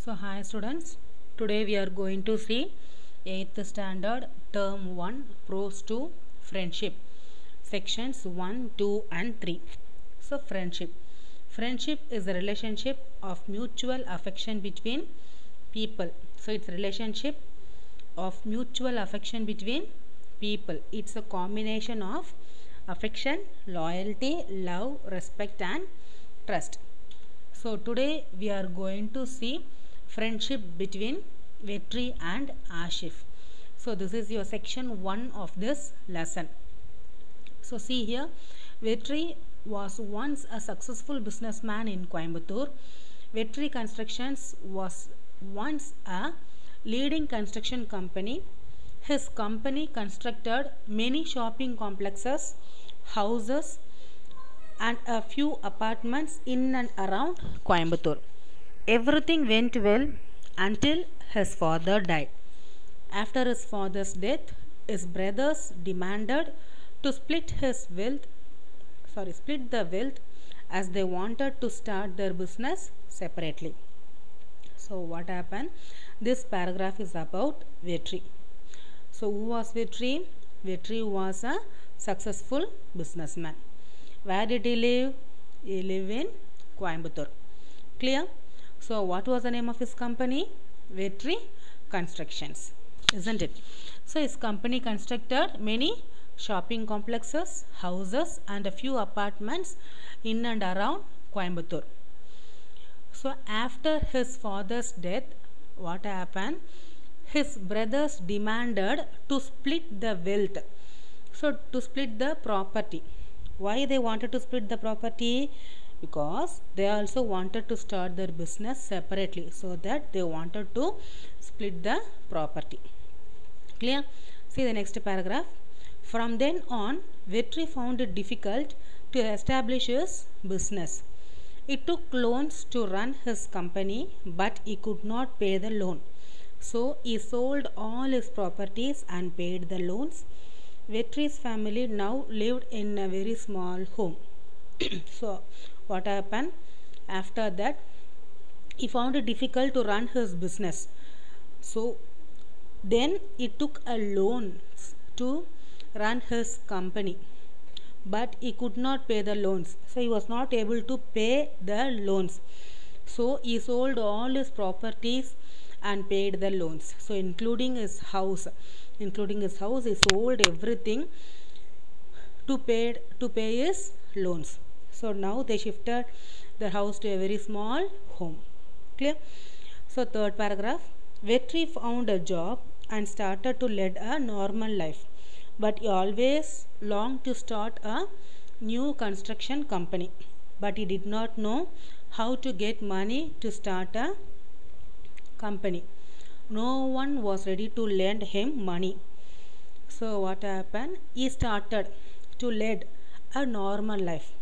So hi students, today we are going to see 8th standard term 1 prose to friendship sections 1, 2 and 3. So friendship is a relationship of mutual affection between people. So it's a relationship of mutual affection between people. It's a combination of affection, loyalty, love, respect and trust. So today we are going to see friendship between Vetri and Ashif. So this is your section 1 of this lesson. So see here, Vetri was once a successful businessman in Coimbatore. Vetri Constructions was once a leading construction company. His company constructed many shopping complexes, houses and a few apartments in and around Coimbatore. Everything went well until his father died. After his father's death, his brothers demanded to split the wealth as they wanted to start their business separately. So what happened? This paragraph is about Vetri. So who was Vetri? Vetri was a successful businessman. Where did he live? He lived in Coimbatore. Clear? So what was the name of his company? Vetri Constructions, isn't it? So his company constructed many shopping complexes, houses and a few apartments in and around Coimbatore. So after his father's death, what happened? His brothers demanded to split the wealth. So to split the property. Why they wanted to split the property? Because they also wanted to start their business separately, so that they wanted to split the property. Clear? See the next paragraph. From then on, Vetri found it difficult to establish his business. He took loans to run his company, but he could not pay the loan. So he sold all his properties and paid the loans. Vetri's family now lived in a very small home. So what happened? After that, he found it difficult to run his business. So then he took a loan to run his company, but he could not pay the loans. So he was not able to pay the loans. So he sold all his properties and paid the loans. So including his house, he sold everything to pay his loans. So now they shifted the house to a very small home. Clear? So third paragraph. Vetri found a job and started to lead a normal life, but he always longed to start a new construction company, but he did not know how to get money to start a company. No one was ready to lend him money. So what happened? He started to lead a normal life.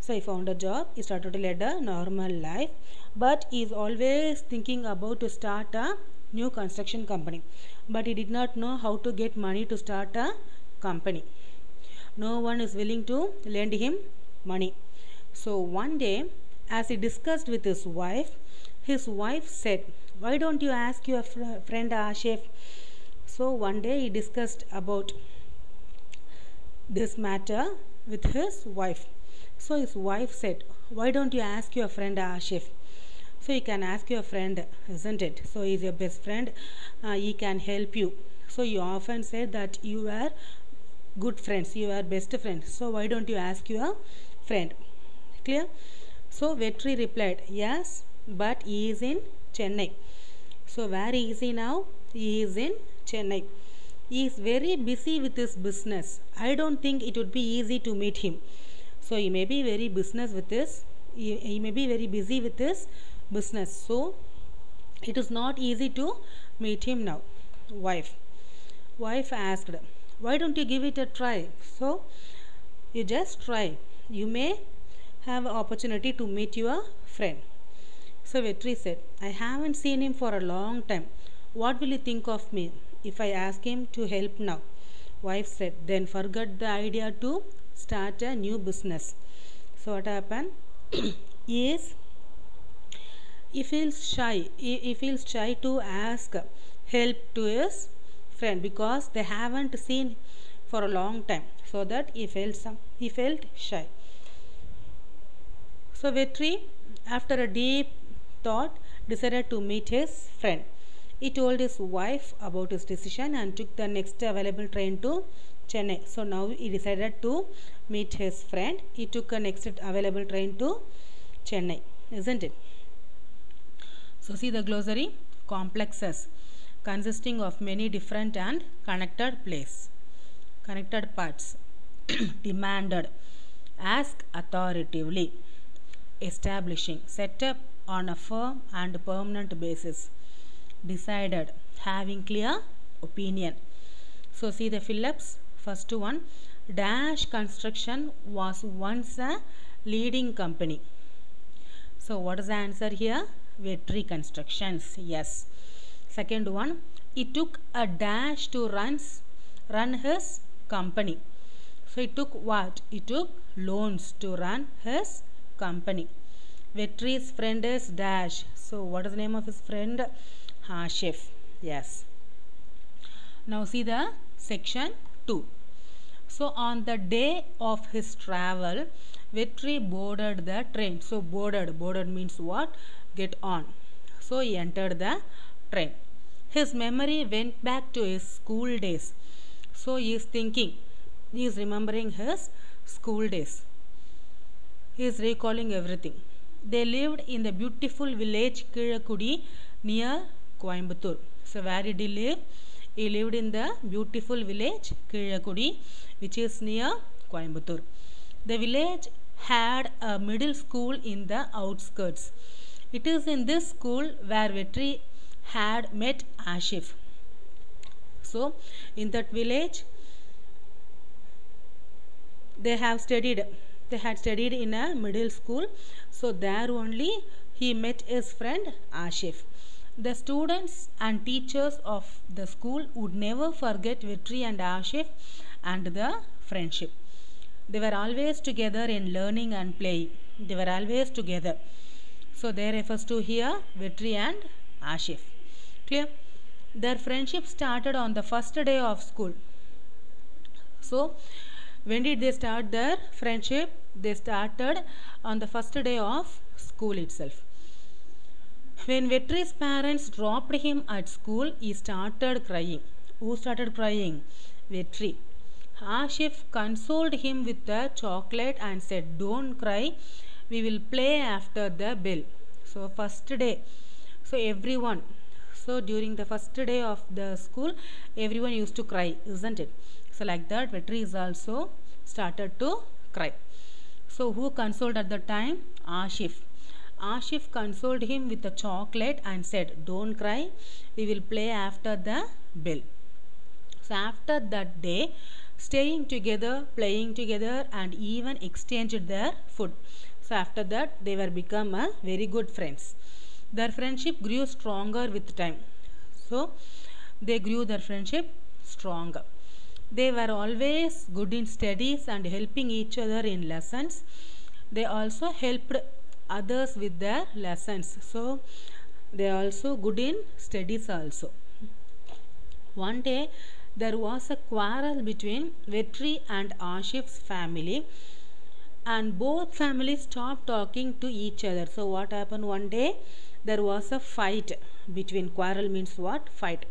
So he found a job, he started to lead a normal life, but he is always thinking about to start a new construction company, but he did not know how to get money to start a company. No one is willing to lend him money. So one day, as he discussed with his wife said, "Why don't you ask your friend Ashif?" So one day he discussed about this matter with his wife. So his wife said, "Why don't you ask your friend Ashif?" So you can ask your friend, isn't it? So he is your best friend. He can help you. So you often say that you are good friends, you are best friends. So why don't you ask your friend? Clear? So Vetri replied, "Yes, but he is in Chennai." So where is he now? He is in Chennai. He is very busy with his business. I don't think it would be easy to meet him. So he may be very he may be very busy with his business. So it is not easy to meet him now. Wife asked, "Why don't you give it a try?" So you just try. You may have an opportunity to meet your friend. So Vetri said, "I haven't seen him for a long time. What will he think of me if I ask him to help now?" Wife said, "Then forget the idea to start a new business." So what happened? he feels shy to ask help to his friend because they haven't seen for a long time, so that he felt shy. So Vetri, after a deep thought, decided to meet his friend. He told his wife about his decision and took the next available train to Chennai. So now he decided to meet his friend. He took a next available train to Chennai, isn't it? So see the glossary: complexes consisting of many different and connected parts. Demanded, ask authoritatively. Establishing, set up on a firm and permanent basis. Decided, having clear opinion. So see the fill-ups. First one, Dash Construction was once a leading company. So what is the answer here? Vetri Constructions. Yes. Second one, it took a dash to run his company. So he took what? He took loans to run his company. Vetri's friend is Dash. So what is the name of his friend? Ashif. Yes. Now see the section 2. So on the day of his travel, Vetri boarded the train. So boarded means what? Get on. So he entered the train. His memory went back to his school days. So he is thinking, he is remembering his school days. He is recalling everything. They lived in the beautiful village Kilakudi near Coimbatore. So where did he live? He lived in the beautiful village Kilakudi, which is near Coimbatore. The village had a middle school in the outskirts. It is in this school where Vetri had met Ashif. So in that village they had studied in a middle school. So there only he met his friend Ashif. The students and teachers of the school would never forget Vetri and Ashif and the friendship. They were always together in learning and playing. They were always together. So there refers to here Vetri and Ashif. Clear? Their friendship started on the first day of school. So when did they start their friendship? They started on the first day of school itself. When Vetri's parents dropped him at school, he started crying. Who started crying? Vetri. Ashif consoled him with the chocolate and said, "Don't cry, we will play after the bell." So first day. So everyone. So during the first day of the school, everyone used to cry, isn't it? So like that, Vetri is also started to cry. So who consoled at the time? Ashif. Ashif consoled him with a chocolate and said, "Don't cry, we will play after the bell." So after that day, staying together, playing together, and even exchanged their food. So after that, they were become a very good friends. Their friendship grew stronger with time. So they grew their friendship stronger. They were always good in studies and helping each other in lessons. They also helped others with their lessons. So they are also good in studies also. One day there was a quarrel between Vetri and Ashif's family, and both families stopped talking to each other. So what happened? One day there was a fight between, quarrel means what? Fight.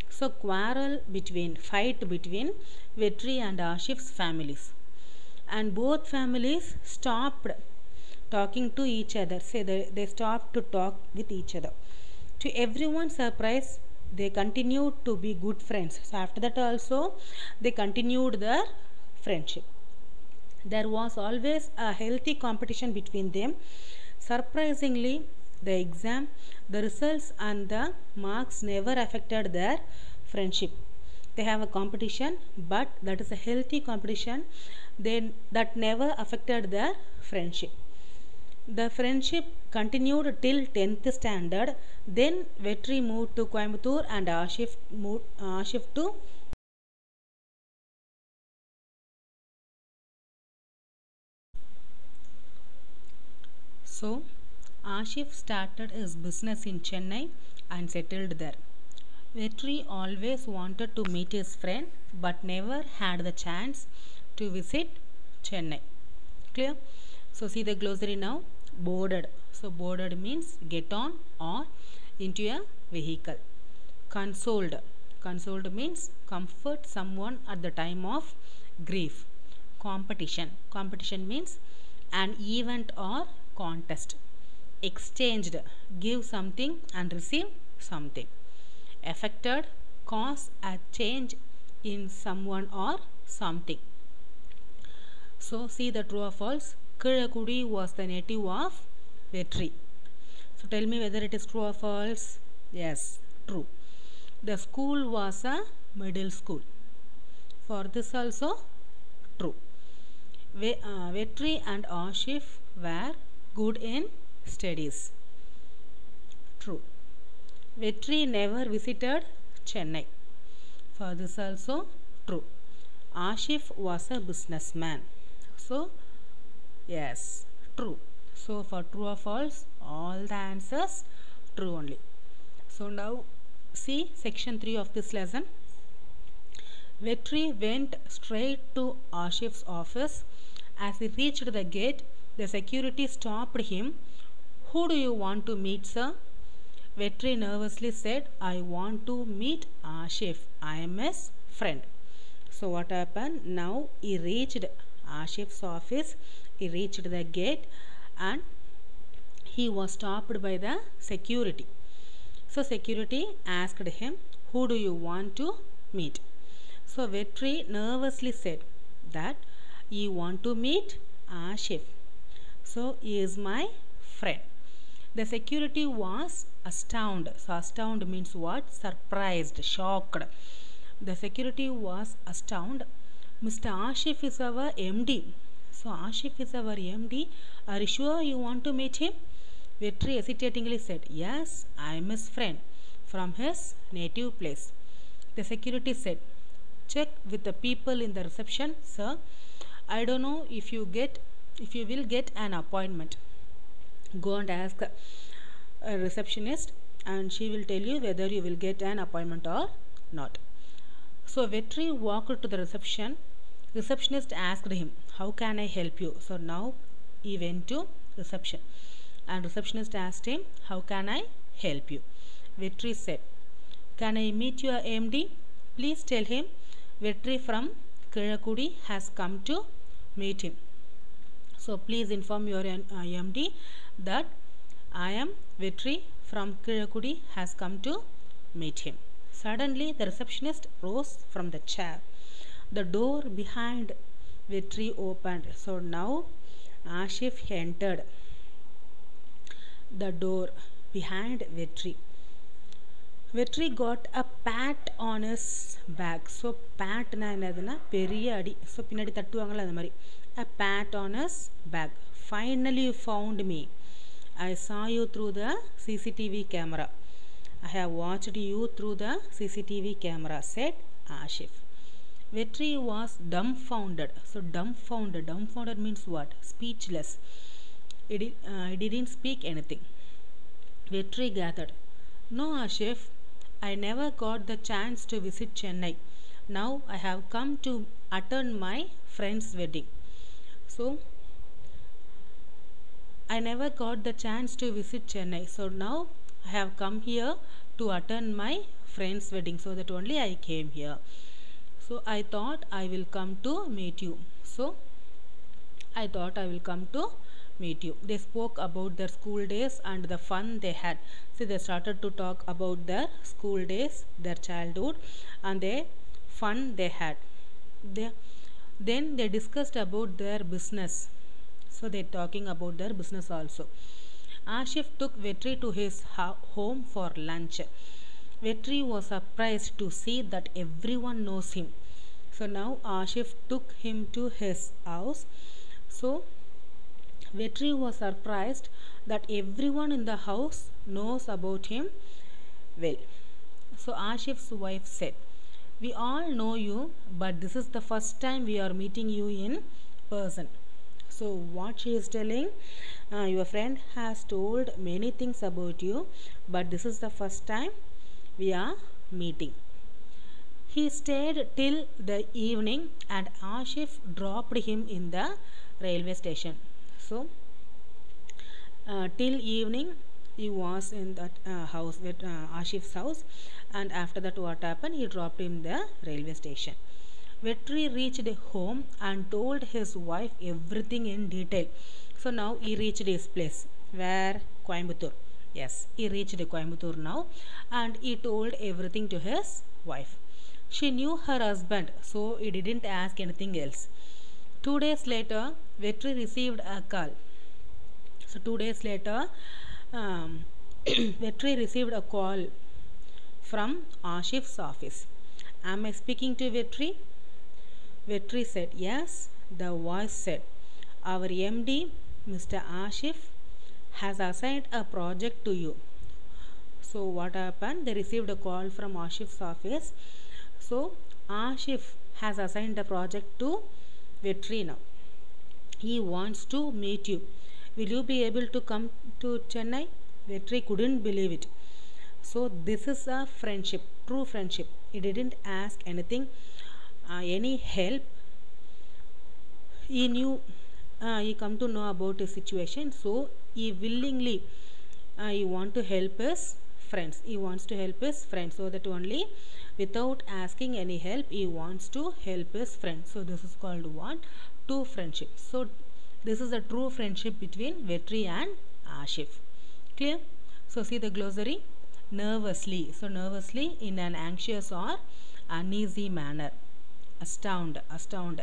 So fight between Vetri and Ashif's families, and both families stopped talking to each other. Say they stopped to talk with each other. To everyone's surprise, they continued to be good friends. So after that also they continued their friendship. There was always a healthy competition between them. Surprisingly, the results and the marks never affected their friendship. They have a competition, but that is a healthy competition. That never affected their friendship. The friendship continued till 10th standard. Then Vetri moved to Coimbatore and Ashif to. So Ashif started his business in Chennai and settled there. Vetri always wanted to meet his friend but never had the chance to visit Chennai. Clear? So see the glossary now. Boarded. So boarded means get on or into a vehicle. Consoled. Consoled means comfort someone at the time of grief. Competition. Competition means an event or contest. Exchanged. Give something and receive something. Affected. Cause a change in someone or something. So see the true or false. Kizhakudi was the native of Vetri. So tell me whether it is true or false. Yes, true. The school was a middle school. For this also true. Vetri and Ashif were good in studies. True. Vetri never visited Chennai. For this also true. Ashif was a businessman. So yes, true. So for true or false, all the answers true only. So now see section 3 of this lesson. Vetri went straight to Ashif's office. As he reached the gate, the security stopped him. Who do you want to meet, sir? Vetri nervously said, I want to meet Ashif. I am his friend. So what happened? Now he reached Ashif's office. He reached the gate and he was stopped by the security. So security asked him, who do you want to meet? So Vetri nervously said that you want to meet Ashif. So he is my friend. The security was astounded. So astounded means what? Surprised, shocked. The security was astounded. Mr. Ashif is our MD. So Ashif is our MD. Are you sure you want to meet him? Vetri hesitatingly said, yes, I am his friend from his native place. The security said, check with the people in the reception, sir. I don't know if you will get an appointment. Go and ask a receptionist and she will tell you whether you will get an appointment or not. So Vetri walked to the reception. Receptionist asked him, how can I help you? So now he went to reception and receptionist asked him, how can I help you? Vetri said, can I meet your MD? Please tell him Vetri from Kizhakudi has come to meet him. So please inform your MD that I am Vetri from Kizhakudi has come to meet him. Suddenly the receptionist rose from the chair. The door behind Vetri opened. So now Ashif entered the door behind Vetri. Vetri got a pat on his back. So pat na enaduna periya adi. So pinadi tattuvaangala andha mari. A pat on his back. Finally you found me. I saw you through the CCTV camera. I have watched you through the CCTV camera, said Ashif. Vetri was dumbfounded. So dumbfounded means what? Speechless. He didn't speak anything. Vetri gathered, no Ashif, I never got the chance to visit Chennai. Now I have come to attend my friend's wedding. So I never got the chance to visit Chennai. So now I have come here to attend my friend's wedding. So that only I came here. So I thought I will come to meet you. So I thought I will come to meet you. They spoke about their school days and the fun they had. See, they started to talk about their school days, their childhood, and the fun they had. Then they discussed about their business. So they're talking about their business also. Ashif took Vetri to his home for lunch. Vetri was surprised to see that everyone knows him. So now Ashif took him to his house. So Vetri was surprised that everyone in the house knows about him well. So Ashif's wife said, we all know you, but this is the first time we are meeting you in person. So what she is telling, your friend has told many things about you, but this is the first time we are meeting. He stayed till the evening and Ashif dropped him in the railway station. So till evening he was in that house with Ashif's house, and after that what happened, he dropped him the railway station. Vetri reached home and told his wife everything in detail. So now he reached his place. Where? Coimbatore. Yes, he reached Coimbatore now, and he told everything to his wife. She knew her husband, so he didn't ask anything else. 2 days later, Vetri received a call. So 2 days later, Vetri received a call from Ashif's office. Am I speaking to Vetri? Vetri said yes. The voice said, our MD, Mr. Ashif, has assigned a project to you. So what happened? They received a call from Ashif's office. So Ashif has assigned a project to Vetri now. He wants to meet you. Will you be able to come to Chennai? Vetri couldn't believe it. So this is a friendship, true friendship. He didn't ask anything, any help. He knew, he come to know about his situation, so he willingly, he want to help his friends. He wants to help his friends, so that only without asking any help, he wants to help his friends. So this is called what? True friendship. So this is a true friendship between Vetri and Ashif. Clear? So see the glossary. Nervously. So nervously, in an anxious or uneasy manner. Astound,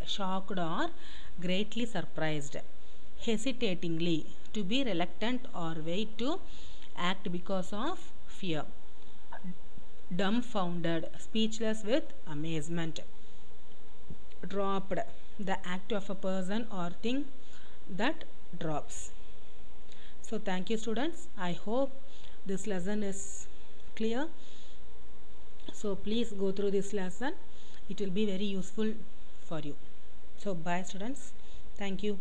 shocked or greatly surprised. Hesitatingly, to be reluctant or wait to act because of fear. Dumbfounded, speechless with amazement. Dropped, the act of a person or thing that drops. So thank you students. I hope this lesson is clear. So please go through this lesson. It will be very useful for you. So bye students. Thank you.